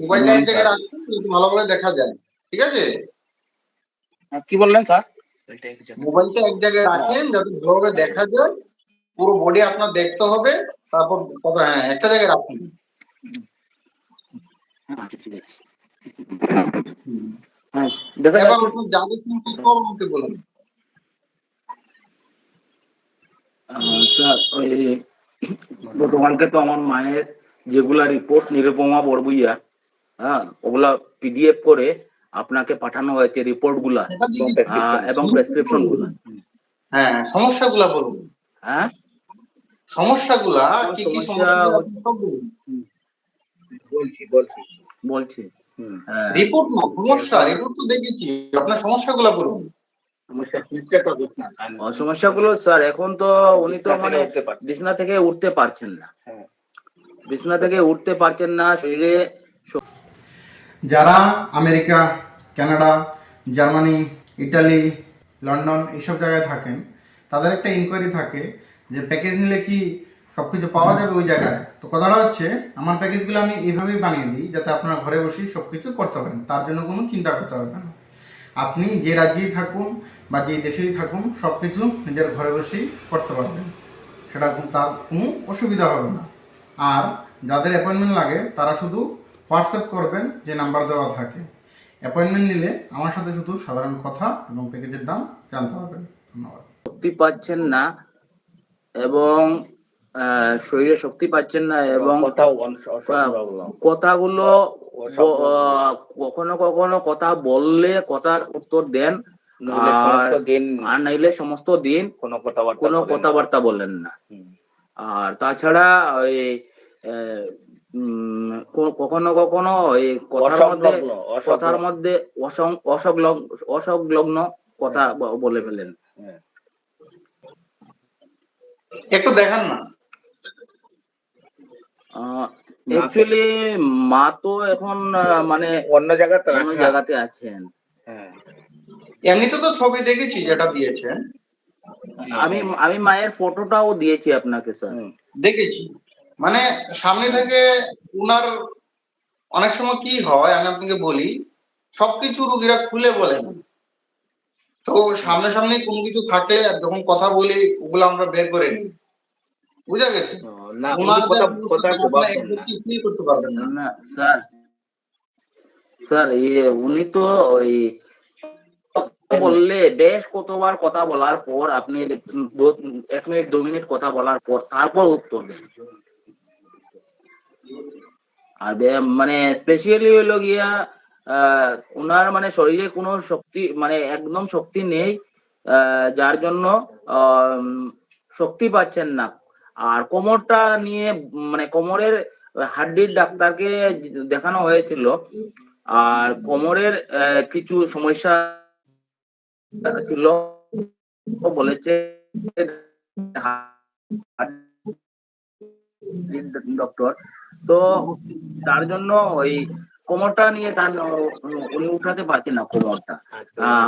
মোবাইলটা এক জায়গায় রাখুন যাতে ভালোভাবে দেখা যায়, ঠিক আছে? কি বললেন স্যার? মোবাইলটা এক জায়গায় রাখেন যাতে ভালোভাবে দেখা যায়, পুরো বডি আপনার দেখতে হবে, তারপর কথা। হ্যাঁ, একটা জায়গায় রাখুন। এবার আপনার যাদের সমস্যা সব আমাকে বলুন। স্যার ওই গতকালকে তো আমার মায়ের যেগুলা রিপোর্ট নিরুপমা বড়বুইয়া, হ্যাঁ, ওগুলা পিডিএফ করে আপনাকে পাঠানো হয়েছে রিপোর্ট গুলা এবং প্রেসক্রিপশন গুলা। হ্যাঁ, সমস্যাগুলা বলুন। হ্যাঁ, সমস্যাগুলা কি কি সমস্যা আপনি সব বলুন। বলছি রিপোর্ট না, সমস্যা। রিপোর্ট তো দেখেছি, আপনার সমস্যাগুলা বলুন। সমস্যাগুলো স্যার, এখন তো উনি তো মানে বিছানা থেকে উঠতে পারছেন না, বিছানা থেকে উঠতে পারছেন না, শরীরে। যারা America, Canada, Germany, Italy, London এইসব জায়গায় থাকেন, তাদের একটা ইনকোয়ারি থাকে যে প্যাকেজ নিলে কি সব কিছু পাওয়া যাবে ওই জায়গায়। তো কথাটা হচ্ছে, আমার প্যাকেজগুলো আমি এইভাবেই বানিয়ে দিই যাতে আপনারা ঘরে বসেই সব কিছু করতে পারেন, তার জন্য কোনো চিন্তা করতে হবে না। আপনি যে রাজ্যেই থাকুন বা যে দেশেই থাকুন, সব কিছু নিজের ঘরে বসেই করতে পারবেন, সেটা তার কোনো অসুবিধা হবে না। আর যাদের অ্যাপয়েন্টমেন্ট লাগে তারা শুধু হোয়াটসঅ্যাপ করবেন, যে নাম্বার দেওয়া থাকে। অ্যাপয়েন্টমেন্ট নিলে আমার সাথে শুধু সাধারণ কথা এবং প্যাকেজের দাম জানতে পারবেন। ধন্যবাদ। শক্তি পাচ্ছেন না এবং শরীরে শক্তি পাচ্ছেন না এবং কথাগুলো কখনো কখনো কথা বললে কথার উত্তর দেন, আর নাইলে সমস্ত দিন কোনো কথাবার্তা বলেন না। আর তাছাড়া ওই কখনো কখনো ওই কথার মধ্যে অসংলগ্ন কথা বলে ফেলেন। একটু দেখান না। অ্যাকচুয়ালি মা তো এখন মানে অন্য জায়গাতে আছেন। এমনিতে তো ছবি দেখেছি যেটা দিয়েছেন, আমি মায়ের ফটোটাও দিয়েছি আপনাকে স্যার। দেখেছি। মানে সামনে থেকে উনার অনেক সময় কি হয় আমি আপনাকে বলি, সবকিছু রুগীরা খুলে বলেন। তো সামনে সামনে কোনো কিছু থাকলে যখন কথা বলি ওগুলো আমরা বের করে নিই, বুঝা গেছে? করতে পারবেন না স্যার। উনি তো ওই বললে বেশ কতবার কথা বলার পর আপনি 1 মিনিট 2 মিনিট কথা বলার পর তারপর উত্তর দেন। আর মানে স্পেশালি হইলো গিয়া উনার মানে শরীরে কোনো শক্তি মানে একদম শক্তি নেই, যার জন্য শক্তি পাচ্ছেন না। আর কোমরটা নিয়ে মানে কোমরের হাড্ডির ডাক্তারকে দেখানো হয়েছিল, আর কোমরের কিছু সমস্যা ছিল, বলেছে ডক্টর। তো তার জন্য ওই কোমরটা নিয়ে উনি উঠাতে পারছেন না কোমরটা।